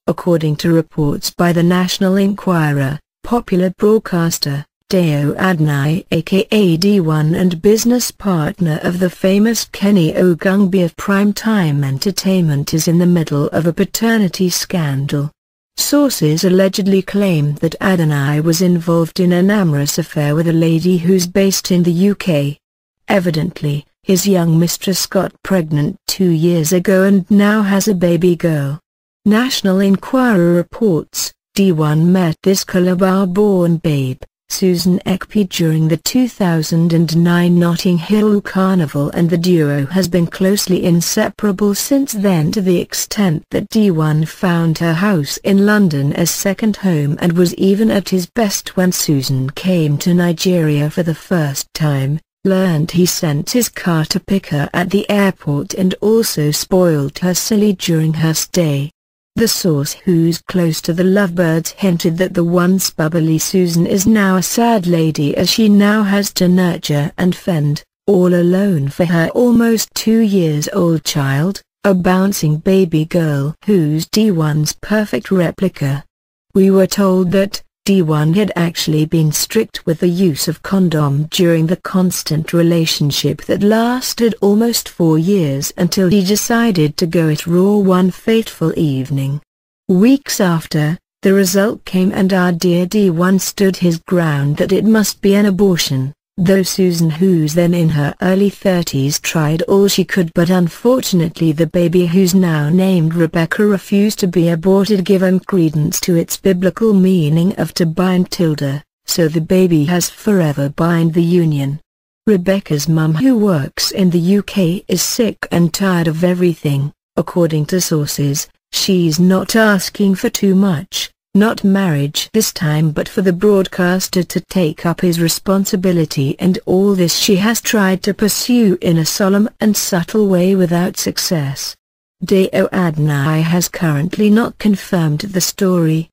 According to reports by the National Enquirer, popular broadcaster Dayo Adeneye, a.k.a. D1 and business partner of the famous Kenny Ogungbe of PrimeTime Entertainment, is in the middle of a paternity scandal. Sources allegedly claim that Adeneye was involved in an amorous affair with a lady who's based in the UK. Evidently, his young mistress got pregnant 2 years ago and now has a baby girl. National Enquirer reports, D1 met this Calabar-born babe, Susan Ekpe, during the 2009 Nottinghill Carnival, and the duo has been closely inseparable since then, to the extent that D1 found her house in London as second home and was even at his best when Susan came to Nigeria for the first time, learned he sent his car to pick her at the airport and also spoilt her silly during her stay. The source, who's close to the lovebirds, hinted that the once bubbly Susan is now a sad lady, as she now has to nurture and fend, all alone, for her almost 2-year-old child, a bouncing baby girl who's D1's perfect replica. We were told that D1 had actually been strict with the use of condom during the constant relationship that lasted almost 4 years, until he decided to go it raw one fateful evening. Weeks after, the result came and our dear D1 stood his ground that it must be an abortion, though Susan, who's then in her early 30s, tried all she could, but unfortunately the baby, who's now named Rebecca, refused to be aborted, given credence to its biblical meaning of to bind tilde, so the baby has forever bind the union. Rebecca's mum, who works in the UK, is sick and tired of everything. According to sources, she's not asking for too much. Not marriage this time, but for the broadcaster to take up his responsibility, and all this she has tried to pursue in a solemn and subtle way without success. Dayo Adeneye has currently not confirmed the story.